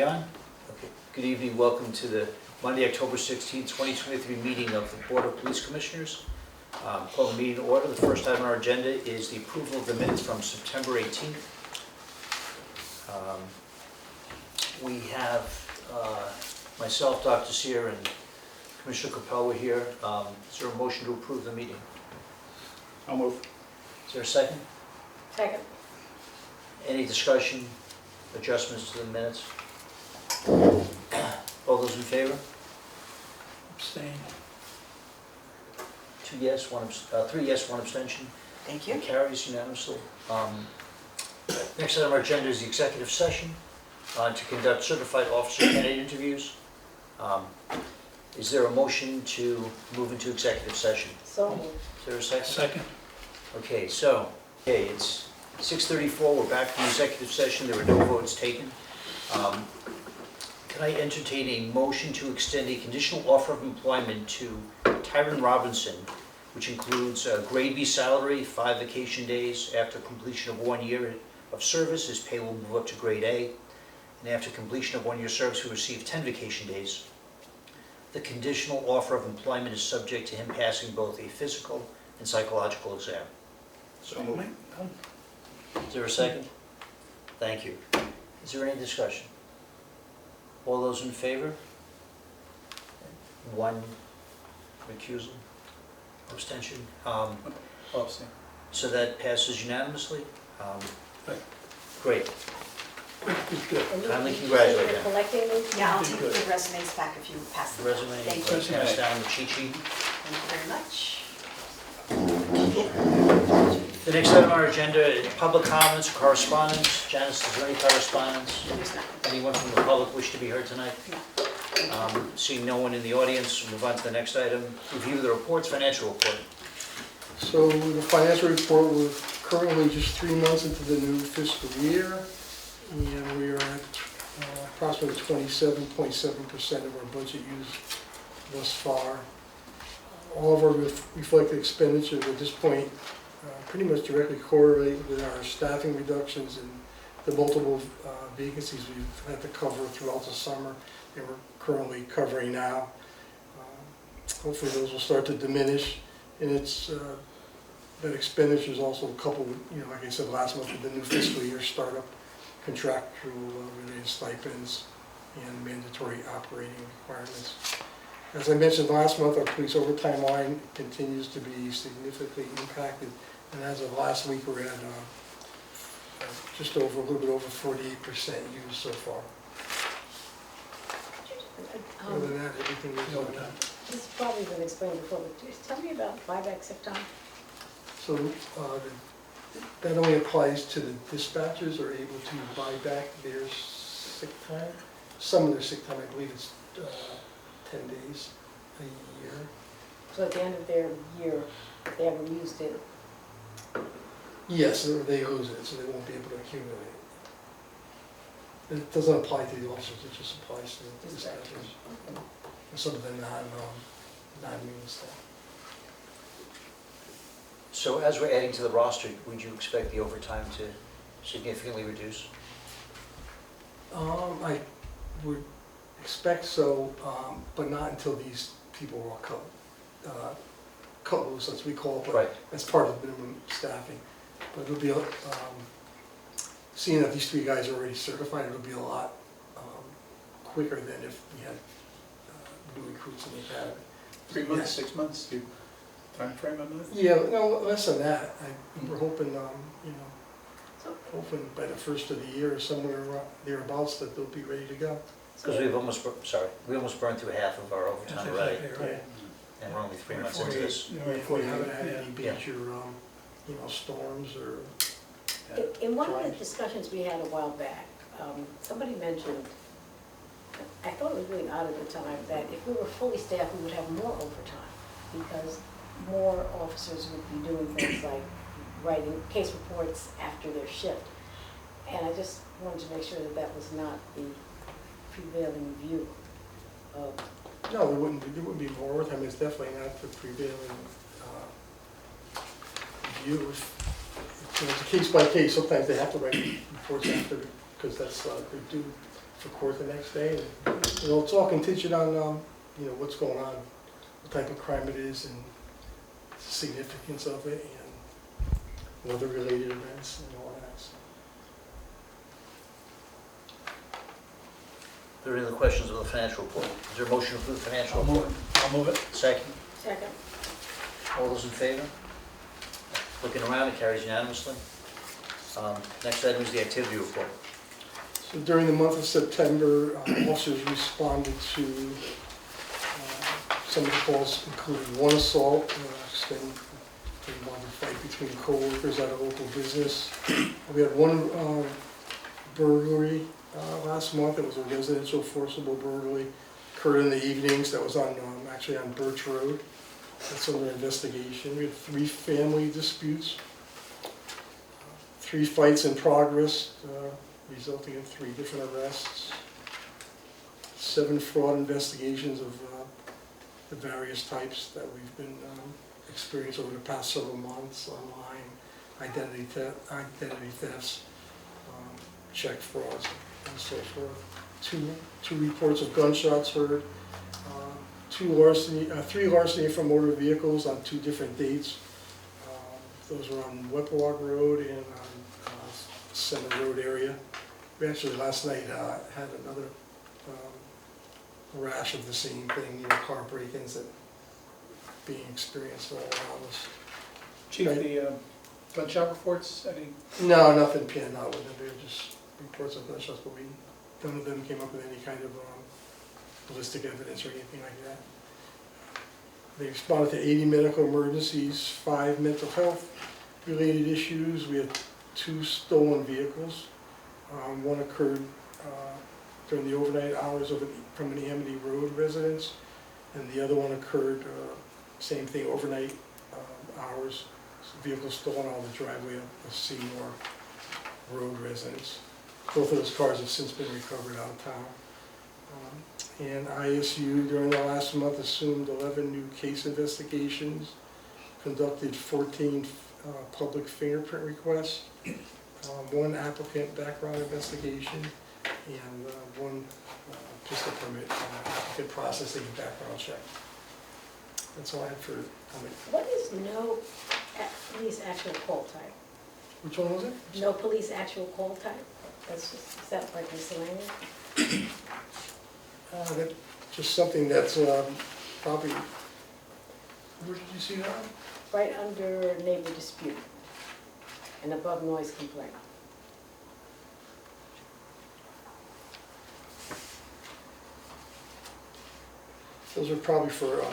we on? Okay. Good evening, welcome to the Monday, October 16th, 2023 meeting of the Board of Police Commissioners. Call the meeting to order. The first item on our agenda is the approval of the minutes from September 18th. We have myself, Dr. Sear, and Commissioner Capel were here. Is there a motion to approve the meeting? I'll move. Is there a second? Second. Any discussion, adjustments to the minutes? All those in favor? Abstain. 2 yes, 3 yes, 1 abstention. Thank It carries unanimously. Next item on our agenda is the executive session to conduct certified officer candidate interviews. Is there a motion to move into executive session? So moved. Is there a second? Second. Okay, it's 6:34, we're back from executive session, there were no votes taken. Can I entertain a motion to extend a conditional offer of employment to Tyron Robinson, which includes grade B salary, 5 vacation days. After completion of 1 year of service, his pay will move up to grade A. And after completion of 1 year service, he will receive 10 vacation days. The conditional offer of employment is subject to him passing both a physical and psychological exam. So moved. Is there a second? Thank you. Is there any discussion? All those in favor? 1 recusal, abstention. Abstain. So that passes unanimously. Right. Great. Good. Kindly congratulate You're them. collecting these? Yeah, I'll Be take good. the resumes back if you pass The them. resume, Thank let's you. pass down the cheat sheet. Thank you very much. The next item on our agenda is public comments, correspondence. Janice, is there any correspondence? There's nothing. Anyone from the public wish to be heard tonight? No. Seeing no one in the audience, we'll move on to the next item. Review the reports, financial report. So the financial report, we're currently just 3 months into the new fiscal year, and we are at approximately 27.7% of our budget used thus far. All of our reflected expenditures at this point pretty much directly correlate with our staffing reductions and the multiple vacancies we've had to cover throughout the summer and we're currently covering now. Hopefully those will start to diminish, and it's that expenditure is also coupled with, like I said last month, with the new fiscal year startup, contractual related stipends and mandatory operating requirements. As I mentioned last month, our police overtime line continues to be significantly impacted, and as of last week, we're at just over, a little bit over 48% used so far. Other than that, everything is Overtime. This has probably been explained before, but just tell me about buyback sick time. So that only applies to the dispatchers are able to buy back their sick time. Some of their sick time, I believe it's 10 days a year. So at the end of their year, if they haven't used it, Yes, they lose it, so they won't be able to accumulate it. It doesn't apply to the officers, it just applies to the dispatchers. And some of the non-union staff. So as we're adding to the roster, would you expect the overtime to significantly reduce? I would expect so, but not until these people are all cut loose, as we call it, but Right. that's part of the minimum staffing. But it'll be, seeing that these 3 guys are already certified, it'll be a lot quicker than if we had new recruits in the academy. 3 months, 6 months, do you time frame on that? Yeah, no, less than that. We're hoping, so, hoping by the first of the year, or somewhere thereabouts, that they'll be ready to go. Because we almost burned through half of our overtime already, Right. and we're only 3 months into this. We haven't had any major, storms or. in one of the discussions we had a while back, somebody mentioned, I thought it was really odd at the time, that if we were fully staffed, we would have more overtime, because more officers would be doing things like writing case reports after their shift. And I just wanted to make sure that that was not the prevailing view of. No, there wouldn't be more overtime. It's definitely not the prevailing view. It's case by case. Sometimes they have to write reports after because that's, they're due for court the next day. And, it's all contingent on, what's going on, what type of crime it is, and the significance of it, and weather-related events, and all that. So. Are there any other questions of the financial report? Is there a motion to approve the financial report? I'll move it. Second? Second. All those in favor? Looking around, it carries unanimously. Next item is the activity report. So during the month of September, officers responded to some of the calls, including one assault, one fight between co-workers at a local business. We had one burglary last month. It was a residential forcible burglary. Occurred in the evenings. That was on actually on Birch Road. That's under investigation. We had 3 family disputes, 3 fights in progress, resulting in 3 different arrests, 7 fraud investigations of the various types that we've been experiencing over the past several months: online identity thefts, check frauds, and so forth. 2 reports of gunshots heard. 3 larceny from motor vehicles on 2 different dates. Those were on Weppawag Road and on Center Road area. We actually last night had another rash of the same thing, car break-ins that being experienced all around us. Chief, Right. the gunshot reports, any? No, nothing panned out with them. They were just reports of gunshots, but none of them came up with any kind of ballistic evidence or anything like that. They responded to 80 medical emergencies, 5 mental health related issues. We had 2 stolen vehicles. One occurred during the overnight hours from an Amity Road residence, and the other one occurred, same thing, overnight hours. Vehicle stolen out of the driveway of Seymour Road residence. Both of those cars have since been recovered out of town. And ISU during the last month assumed 11 new case investigations, conducted 14 public fingerprint requests, 1 applicant background investigation, and 1 pistol permit applicant processing and background check. That's all I had for comment. What is no police actual call type? Which one was it? No police actual call type? That's just, is that like miscellaneous? That's just something that's probably, where did you see that? Right under neighbor dispute and above noise complaint. Those are probably for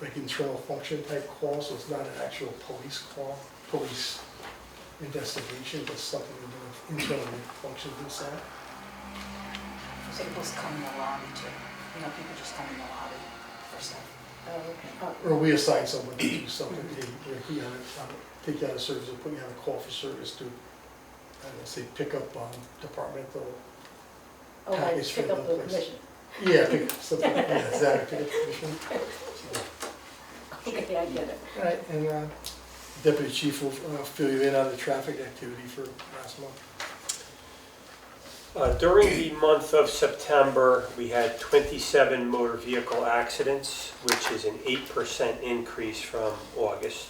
like internal function type calls, so it's not an actual police call, police investigation, but something to do with internal functions inside. So people just come in the lobby too. People just come in the lobby for stuff. Oh, okay. Or we assign someone to do something, take you out of service, or put you on a call for service to, I don't know, say, pick up departmental Oh, like package pick from up the the place. commission. Yeah, pick up something, yeah, exactly, pick up the commission. Okay, I get it. All right, and Deputy Chief will fill you in on the traffic activity for last month. During the month of September, we had 27 motor vehicle accidents, which is an 8% increase from August.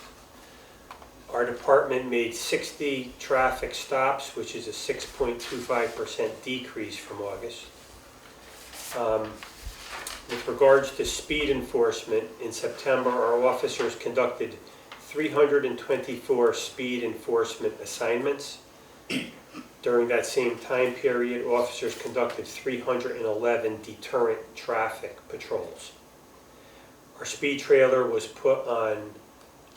Our department made 60 traffic stops, which is a 6.25% decrease from August. With regards to speed enforcement, in September, our officers conducted 324 speed enforcement assignments. During that same time period, officers conducted 311 deterrent traffic patrols. Our speed trailer was put on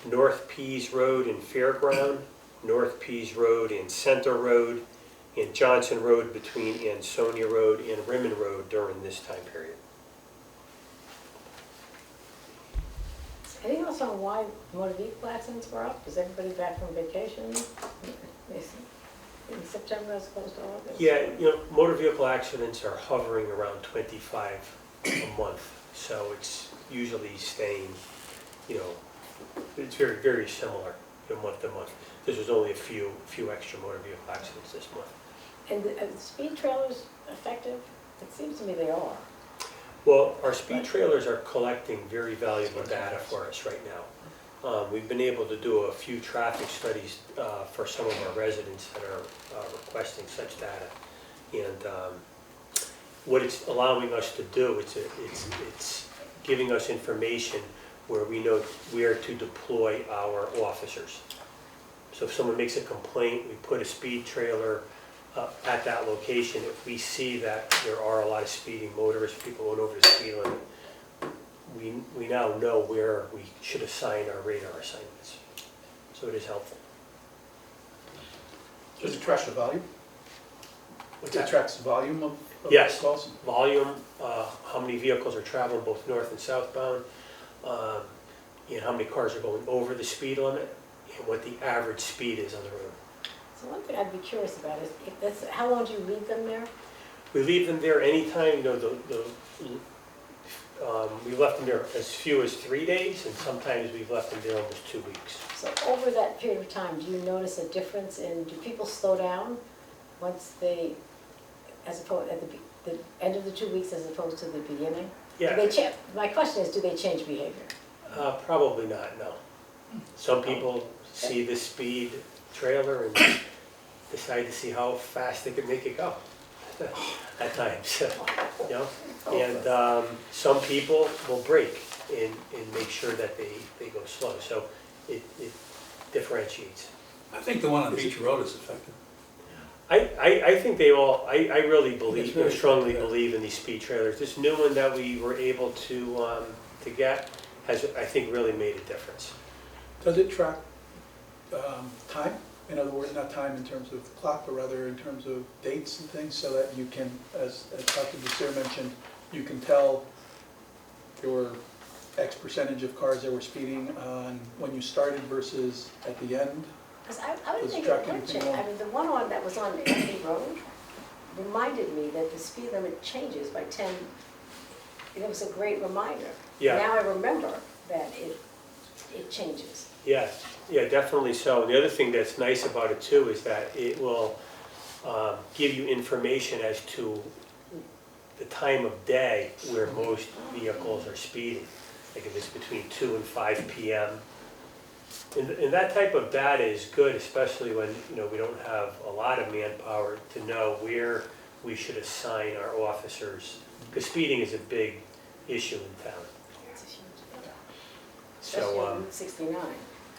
North Pease Road in Fairground, North Pease Road in Center Road, and Johnson Road between Ansonia Road and Rimmon Road during this time period. Anything else on why motor vehicle accidents were up? Is everybody back from vacation in September as opposed to August? Yeah, motor vehicle accidents are hovering around 25 a month, so it's usually staying, it's very, very similar month to month. This was only a few extra motor vehicle accidents this month. And are the speed trailers effective? It seems to me they are. Well, our speed trailers are collecting very valuable data for us right now. We've been able to do a few traffic studies for some of our residents that are requesting such data. And what it's allowing us to do, it's giving us information where we know where to deploy our officers. So if someone makes a complaint, we put a speed trailer at that location. If we see that there are a lot of speeding motorists, people going over the speed limit, we now know where we should assign our radar assignments. So it is helpful. Does it track the volume? What's It that? tracks the volume of Yes. calls? Volume, how many vehicles are traveling both north and southbound, and how many cars are going over the speed limit, and what the average speed is on the road. So one thing I'd be curious about is, if that's, how long do you leave them there? We leave them there anytime, you know, we left them there as few as 3 days, and sometimes we've left them there almost 2 weeks. So over that period of time, do you notice a difference in, do people slow down once they, as opposed, at the end of the 2 weeks as opposed to the beginning? Do Yeah, they my question is, do they change behavior? probably not, no. Some people see the speed trailer and decide to see how fast they can make it go at times, you know? And some people will brake and make sure that they go slow, so it differentiates. I think the one on Beach Road is effective. I think they all, I really It's believe, very strongly good, yeah. believe in these speed trailers. This new one that we were able to get has, I think, really made a difference. Does it track time? In other words, not time in terms of clock, but rather in terms of dates and things, so that you can, as Dr. Desir mentioned, you can tell there were X percentage of cars that were speeding on when you started versus at the end? Because I would Does it think it track would anything change. I more? mean, the one that was on Emily Road reminded me that the speed limit changes by 10, and it was a great reminder. Yeah. Now I remember that it changes. Yeah, yeah, definitely so. And the other thing that's nice about it too is that it will give you information as to the time of day where most vehicles are speeding. Like if it's between 2 and 5 p.m. And that type of data is good, especially when, you know, we don't have a lot of manpower to know where we should assign our officers, because speeding is a big issue in town. It's a huge deal. So, Especially on Route 69.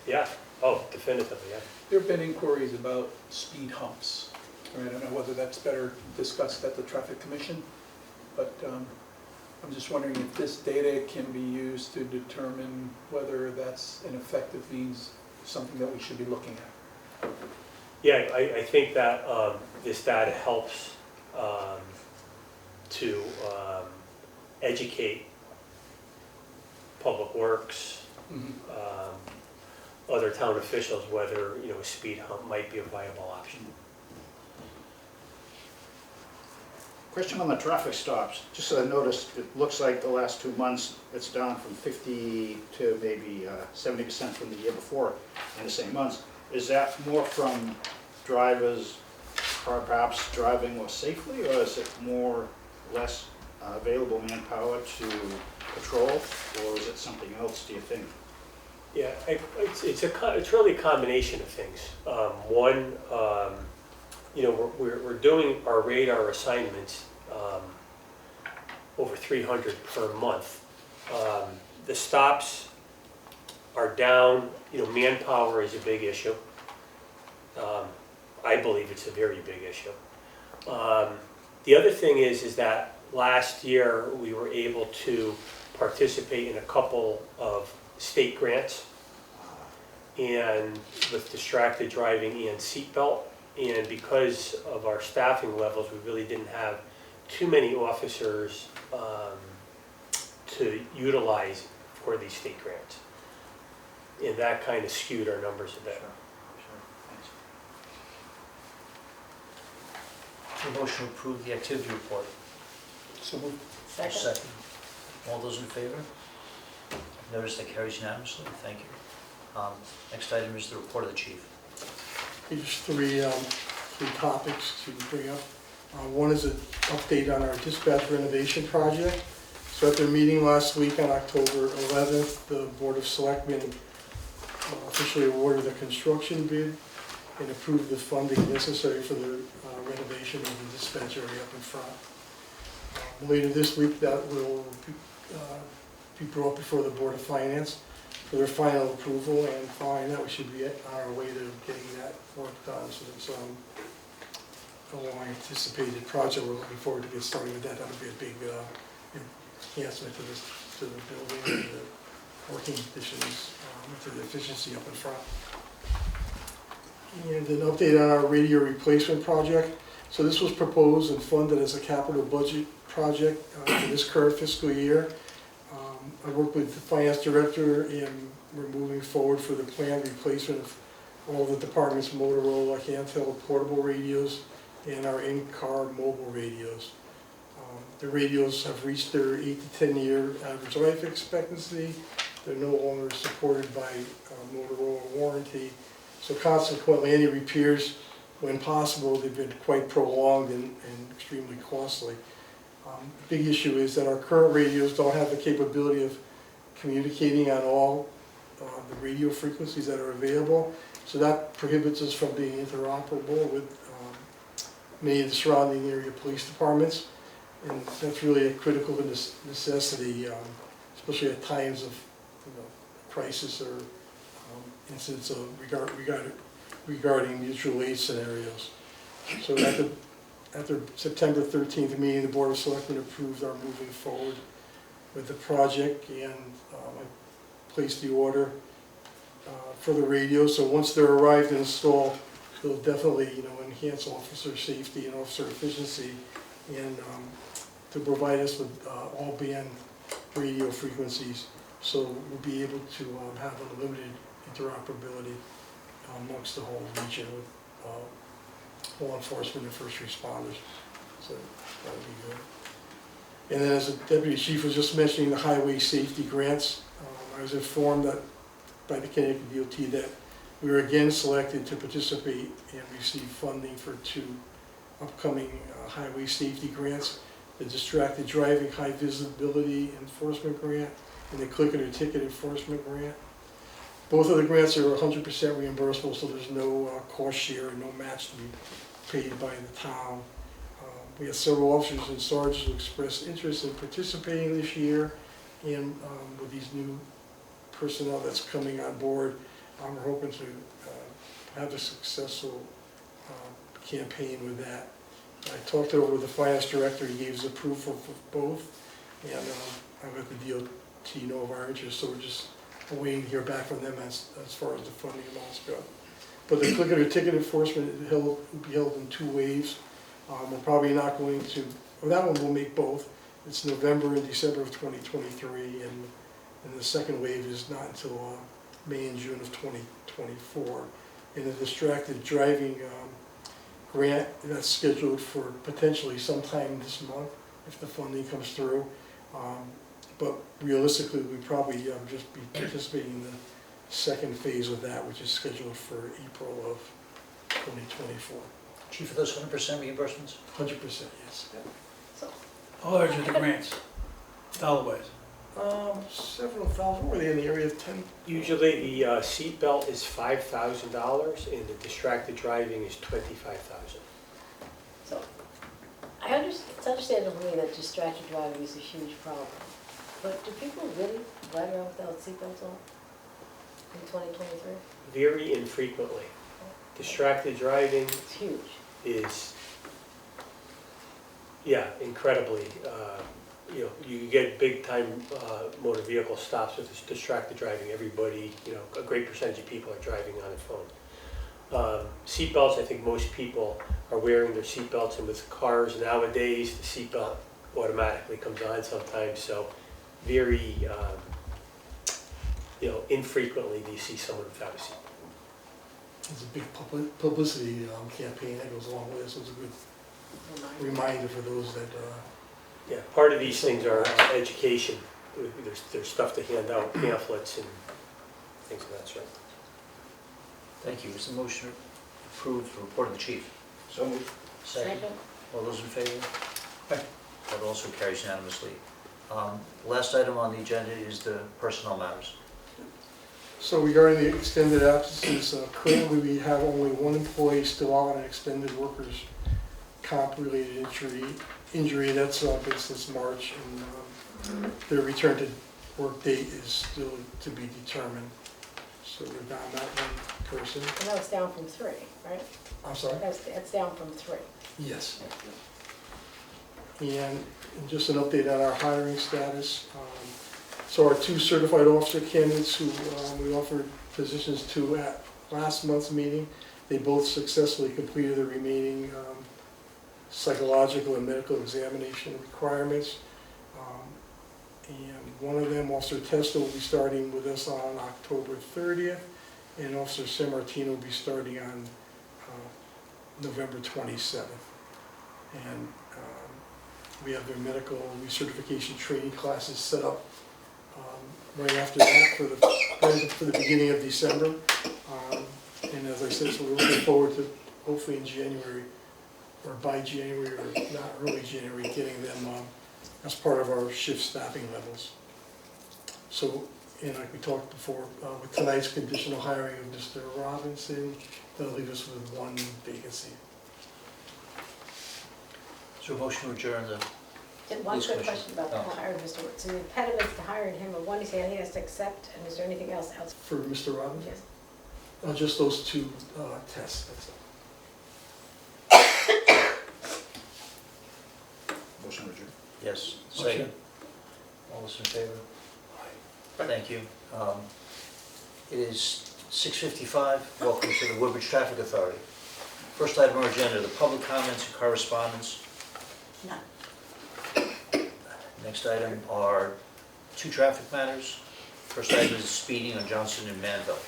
yeah, oh, definitively, yeah. There have been inquiries about speed humps. I mean, I don't know whether that's better discussed at the Traffic Commission, but I'm just wondering if this data can be used to determine whether that's an effective means, something that we should be looking at. Yeah, I think that this data helps to educate Public Works, other town officials, whether, you know, a speed hump might be a viable option. Question on the traffic stops. Just so I noticed, it looks like the last 2 months, it's down from 50 to maybe 70% from the year before in the same months. Is that more from drivers perhaps driving more safely, or is it more, less available manpower to patrol, or is it something else, do you think? Yeah, it's really a combination of things. One, you know, we're doing our radar assignments over 300 per month. The stops are down, you know, manpower is a big issue. I believe it's a very big issue. The other thing is that last year we were able to participate in a couple of state grants, and with distracted driving and seatbelt. And because of our staffing levels, we really didn't have too many officers to utilize for these state grants. And that kind of skewed our numbers a bit. A motion to approve the activity report. So moved. Second? All those in favor? Notice that carries unanimously. Thank you. Next item is the report of the chief. Page 3, three topics to bring up. One is an update on our dispatch renovation project. So at their meeting last week on October 11th, the Board of Selectmen officially awarded the construction bid and approved the funding necessary for the renovation of the dispatch area up in front. Later this week, that will be brought before the Board of Finance for their final approval, and following that, we should be on our way to getting that work done. So it's a long-anticipated project. We're looking forward to get started with that. That'll be a big enhancement to the building and the working conditions, to the efficiency up in front. And an update on our radio replacement project. So this was proposed and funded as a capital budget project for this current fiscal year. I worked with the finance director and we're moving forward for the planned replacement of all the department's Motorola handheld portable radios and our in-car mobile radios. The radios have reached their 8 to 10 year average life expectancy. They're no longer supported by Motorola warranty. So consequently, any repairs, when possible, they've been quite prolonged and extremely costly. The big issue is that our current radios don't have the capability of communicating on all the radio frequencies that are available. So that prohibits us from being interoperable with many of the surrounding area police departments. And that's really a critical necessity, especially at times of crisis or incidents of regarding mutual aid scenarios. So at the September 13th meeting, the Board of Selectmen approved our moving forward with the project, and I placed the order for the radio. So once they're arrived and installed, they'll definitely enhance officer safety and officer efficiency, and to provide us with all band radio frequencies, so we'll be able to have unlimited interoperability amongst the whole region with law enforcement and first responders. So that'll be good. And then, as the Deputy Chief was just mentioning, the highway safety grants, I was informed that by the Connecticut DOT that we were again selected to participate and receive funding for 2 upcoming highway safety grants: the Distracted Driving High Visibility Enforcement Grant and the Click It or Ticket Enforcement Grant. Both of the grants are 100% reimbursable, so there's no cost share and no match to be paid by the town. We have several officers and sergeants who expressed interest in participating this year, and with these new personnel that's coming on board, we're hoping to have a successful campaign with that. I talked over with the finance director. He gave his approval for both, and I let the DOT know of our interest, so we're just waiting to hear back from them as far as the funding amounts go. But the Click It or Ticket enforcement will be held in 2 waves. We're probably not going to, well, that one will make both. It's November and December of 2023, and the second wave is not until May and June of 2024. And the Distracted Driving grant, that's scheduled for potentially sometime this month if the funding comes through. But realistically, we probably just be participating in the second phase of that, which is scheduled for April of 2024. Chief, are those 100% reimbursements? 100%, yes. So, How large are the grants, dollar-wise? Several thousand, were they in the area of 10? Usually the seat belt is $5,000 and the distracted driving is $25,000. so, it's understandable to me that distracted driving is a huge problem. But do people really ride around without seatbelts on in 2023? Very infrequently. Distracted driving It's huge. is, incredibly, you get big time motor vehicle stops with this distracted driving. Everybody, a great percentage of people are driving on their phone. Seatbelts, I think most people are wearing their seatbelts, and with cars nowadays, the seatbelt automatically comes on sometimes, so very, infrequently do you see someone without a seatbelt. It's a big publicity campaign that goes along with it, so it's a good reminder for those that... Yeah, part of these things are education. There's stuff to hand out, pamphlets and things of that sort. Thank you. Is the motion approved, the report of the chief? So moved. Second. All those in favor? Aye. That also carries unanimously. Last item on the agenda is the personnel matters. So regarding the extended absences, currently we have only one employee still out on an extended workers' comp-related injury. That's been since March, and their return to work date is still to be determined. So we're down that one person. I know it's down from 3, right? I'm sorry? That's down from 3. Yes. And just an update on our hiring status. So our 2 certified officer candidates who we offered positions to at last month's meeting, they both successfully completed the remaining psychological and medical examination requirements. And one of them, Officer Testa, will be starting with us on October 30th, and Officer San Martino will be starting on November 27th. And we have their medical recertification training classes set up right after that for the beginning of December. And as I said, so we're looking forward to hopefully in January, or by January, or not early January, getting them as part of our shift staffing levels. So, and like we talked before, with tonight's conditional hiring of Mr. Robinson, that'll leave us with 1 vacancy. Is there a motion to adjourn the, And one Please, quick Commissioner. question about the Oh. hiring, Mr. Wood. So the impediments to hiring him, or one he said he has to accept, and is there anything else outside? For Mr. Robinson? Yes. Just those 2 tests, that's all. Motion adjourned. yes, second? All those in favor? Thank you. It is 6:55. Welcome to the Woodbridge Traffic Authority. First item on our agenda, the public comments and correspondence. None. Next item are 2 traffic matters. First item is speeding on Johnson and Manville.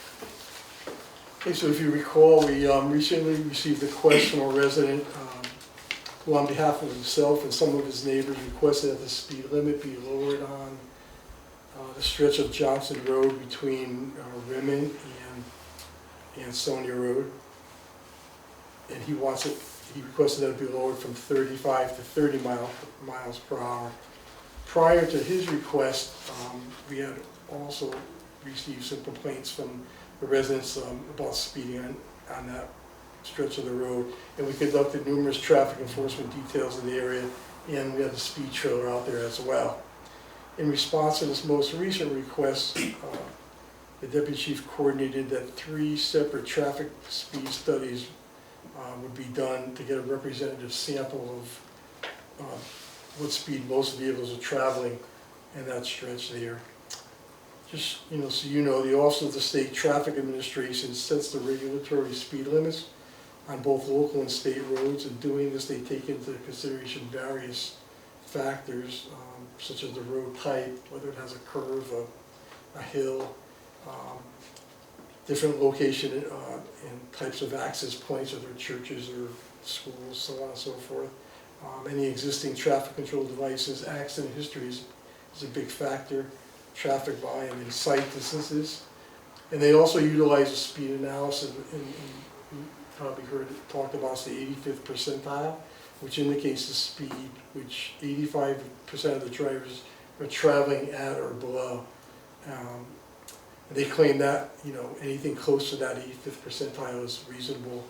Okay, so if you recall, we recently received a request from a resident who on behalf of himself and some of his neighbors requested that the speed limit be lowered on the stretch of Johnson Road between Rimmon and Sonia Road. And he requested that it be lowered from 35 to 30 miles per hour. Prior to his request, we had also received some complaints from the residents about speeding on that stretch of the road. And we conducted numerous traffic enforcement details in the area, and we had a speed trailer out there as well. In response to this most recent request, the deputy chief coordinated that 3 separate traffic speed studies would be done to get a representative sample of what speed most vehicles are traveling in that stretch there. Just, so you know, the Office of the State Traffic Administration sets the regulatory speed limits on both local and state roads. In doing this, they take into consideration various factors, such as the road type, whether it has a curve, a hill, different location and types of access points, whether churches or schools, so on and so forth. Any existing traffic control devices, accident histories is a big factor, traffic volume and sight distances. And they also utilize a speed analysis, and you probably heard it talked about, it's the 85th percentile, which indicates the speed which 85% of the drivers are traveling at or below. They claim that, anything close to that 85th percentile is reasonable,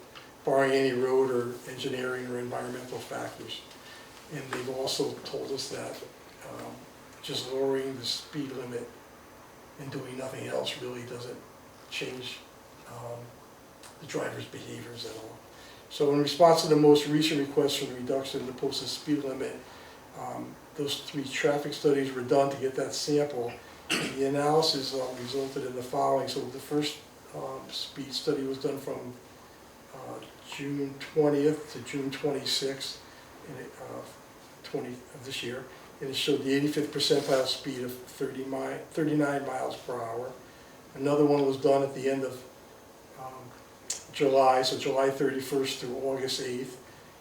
barring any road or engineering or environmental factors. And they've also told us that just lowering the speed limit and doing nothing else really doesn't change the driver's behaviors at all. So in response to the most recent request for the reduction in the posted speed limit, those 3 traffic studies were done to get that sample. And the analysis resulted in the following. So the first speed study was done from June 20th to June 26th of this year. And it showed the 85th percentile speed of 39 miles per hour. Another one was done at the end of July, so July 31st through August 8th,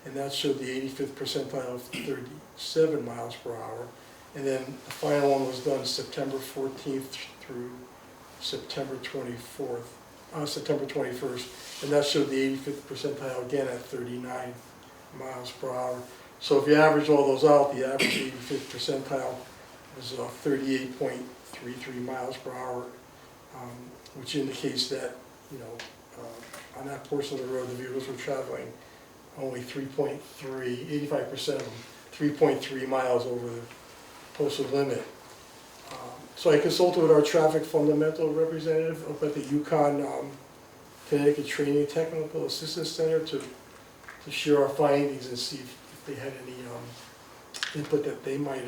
and that showed the 85th percentile of 37 miles per hour. And then the final one was done September 14th through September 24th, September 21st, and that showed the 85th percentile again at 39 miles per hour. So if you average all those out, the average 85th percentile was 38.33 miles per hour, which indicates that, you know, on that portion of the road, the vehicles were traveling only 3.3, 85% of them, 3.3 miles over the posted limit. So I consulted with our traffic fundamental representative up at the Yukon, Connecticut Training Technical Assistance Center to share our findings and see if they had any input that they might,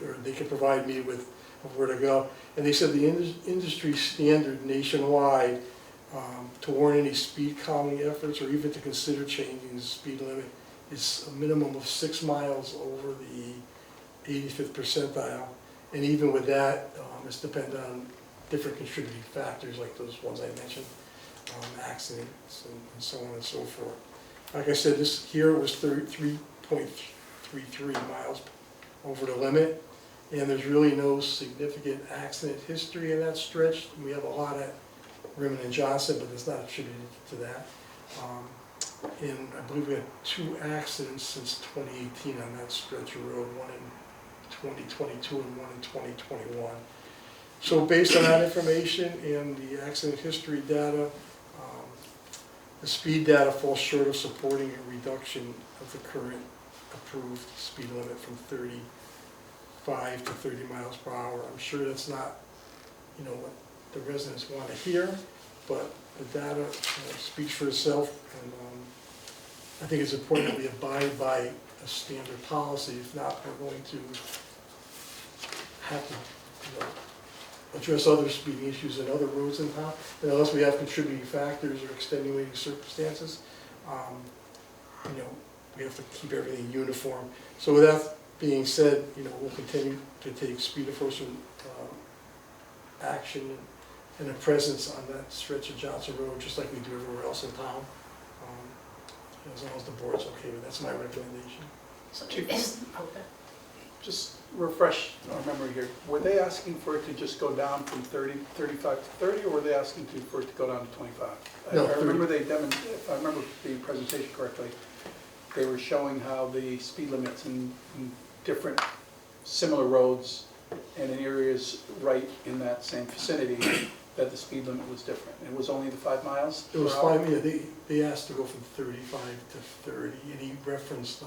or they could provide me with of where to go. And they said the industry standard nationwide to warn any speed calming efforts or even to consider changing the speed limit is a minimum of 6 miles over the 85th percentile. And even with that, it's dependent on different contributing factors like those ones I mentioned, accidents and so on and so forth. Like I said, this here was 3.33 miles over the limit, and there's really no significant accident history in that stretch. We have a lot at Rimmon and Johnson, but it's not attributed to that. And I believe we had 2 accidents since 2018 on that stretch of road, one in 2022 and one in 2021. So based on that information and the accident history data, the speed data falls short of supporting a reduction of the current approved speed limit from 35 to 30 miles per hour. I'm sure that's not, you know, what the residents want to hear, but the data speaks for itself, and I think it's important that we abide by a standard policy. If not, we're going to have to, you know, address other speeding issues in other roads in town, and unless we have contributing factors or extenuating circumstances, you know, we have to keep everything uniform. So with that being said, you know, we'll continue to take speed enforcement action and a presence on that stretch of Johnson Road, just like we do everywhere else in town, as long as the board's okay with it. That's my recommendation. So Chief. okay. Just refresh our memory here. Were they asking for it to just go down from 35 to 30, or were they asking for it to go down to 25? No, I remember 30. if I remember the presentation correctly, they were showing how the speed limits in different similar roads and in areas right in that same vicinity, that the speed limit was different. It was only the 5 miles It was per hour? 5, yeah, they asked to go from 35 to 30, and he referenced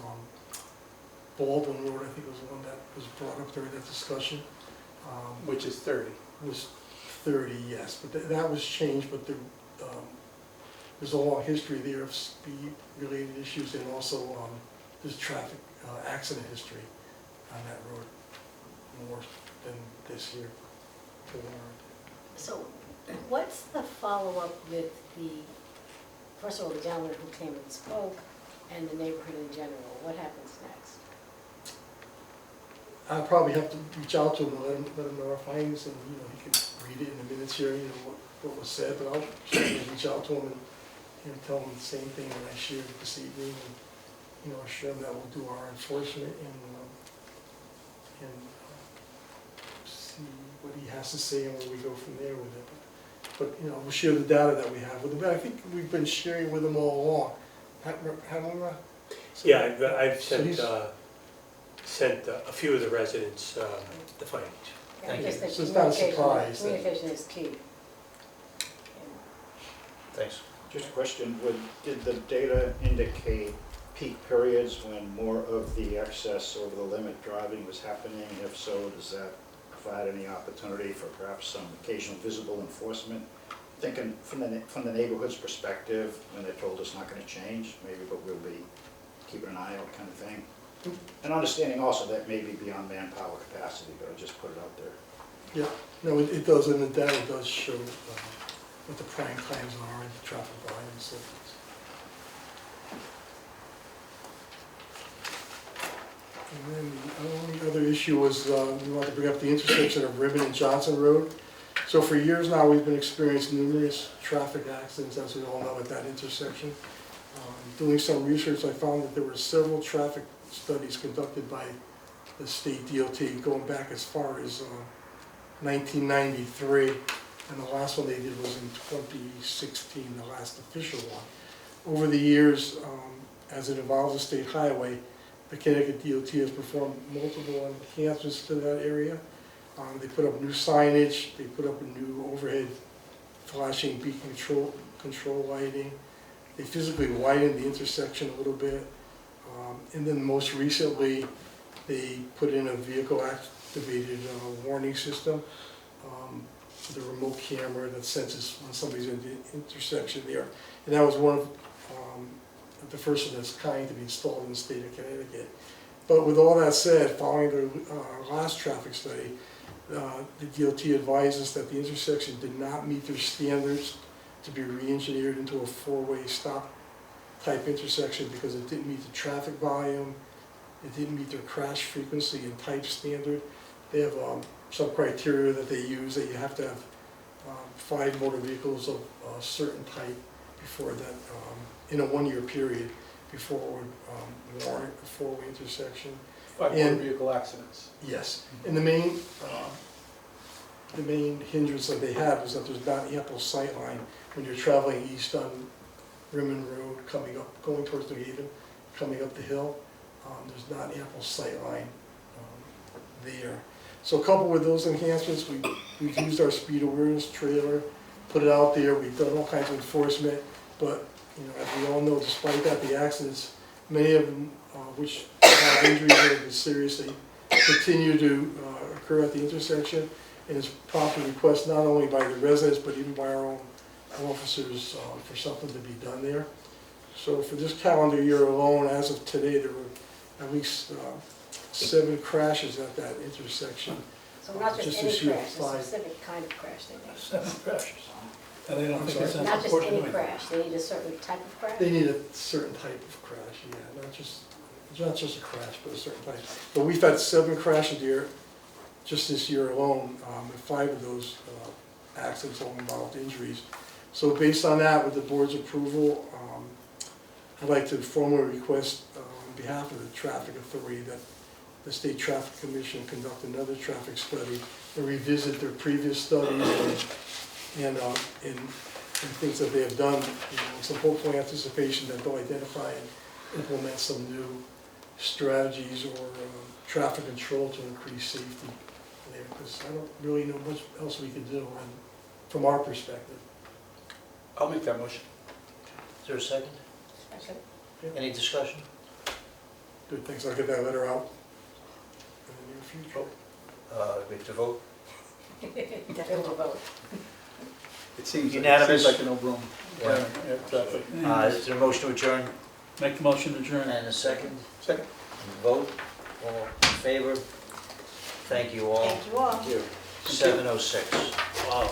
Baldwin Road, I think was the one that was brought up during that discussion. Which is 30. Was 30, yes, but that was changed, but there's a long history there of speed-related issues, and also there's traffic accident history on that road, more than this year. So what's the follow-up with first of all, the gentleman who came and spoke, and the neighborhood in general? What happens next? I'll probably have to reach out to him and let him know our findings, and, you know, he can read it in the minutes here, you know, what was said, but I'll certainly reach out to him and tell him the same thing that I shared this evening, and, you know, assure him that we'll do our enforcement and see what he has to say and where we go from there with it. But you know, we'll share the data that we have with him. I think we've been sharing with him all along. Haven't we? Yeah, I've So he's- sent a few of the residents the findings. Yeah, Thank I guess you. the So it's not a communication- surprise that- Communication is key. Thanks. Just a question, did the data indicate peak periods when more of the excess over the limit driving was happening? And if so, does that provide any opportunity for perhaps some occasional visible enforcement? Thinking from the neighborhood's perspective, when they're told it's not going to change, maybe, but we'll be keeping an eye out kind of thing. And understanding also that may be beyond manpower capacity, but I just put it out there. Yeah, no, it does, and the data does show what the prime times are and the traffic volume and so forth. And then the only other issue was, we wanted to bring up the intersection of Rimmon and Johnson Road. So for years now, we've been experiencing numerous traffic accidents, as we all know, at that intersection. Doing some research, I found that there were several traffic studies conducted by the state DOT going back as far as 1993. and the last one they did was in 2016, the last official one. Over the years, as it evolves a state highway, the Connecticut DOT has performed multiple enhancements to that area. They put up new signage, they put up a new overhead flashing beacon control lighting. They physically widened the intersection a little bit. And then most recently, they put in a vehicle-activated warning system with a remote camera that senses when somebody's in the intersection there. And that was one of the first of its kind to be installed in the state of Connecticut. But with all that said, following the last traffic study, the DOT advised us that the intersection did not meet their standards to be re-engineered into a four-way stop type intersection because it didn't meet the traffic volume, it didn't meet their crash frequency and type standard. They have some criteria that they use that you have to have 5 motor vehicles of a certain type before that, in a 1-year period, before it would warrant a four-way intersection. 5 motor And- vehicle accidents. Yes, and the main hindrance that they had was that there's not ample sightline when you're traveling east on Rimmon Road, coming up, going towards New Haven, coming up the hill. There's not ample sightline there. So coupled with those enhancements, we've used our speed awareness trailer, put it out there, we've done all kinds of enforcement, but as we all know, despite that, the accidents, many of them which have injuries that have been serious, they continue to occur at the intersection, and it's prompted request not only by the residents, but even by our own officers for something to be done there. So for this calendar year alone, as of today, there were at least 7 crashes at that intersection. So not just Just any this year, crash, a 5. specific kind of crash they need. 7 crashes. And they don't I'm think sorry? it's Not just important any to do crash, they need a certain type of crash? They need a certain type of crash, yeah, not just a crash, but a certain type. But we've had 7 crashes here, just this year alone, and 5 of those accidents all involved injuries. So based on that, with the board's approval, I'd like to formally request on behalf of the traffic authority that the State Traffic Commission conduct another traffic study and revisit their previous studies and things that they have done, some hopeful anticipation that they'll identify and implement some new strategies or traffic control to increase safety there, because I don't really know much else we can do from our perspective. I'll make that motion. Is there a second? Second. Any discussion? Good, thanks, I'll get that letter out in the near future. We have to vote? Definitely vote. It seems Unanimous. like a no-brainer. Yeah. Is there a motion to adjourn Make the motion to adjourn. and a second? Second. Vote, all in favor? Thank you all. Thank you all. 7:06. Wow.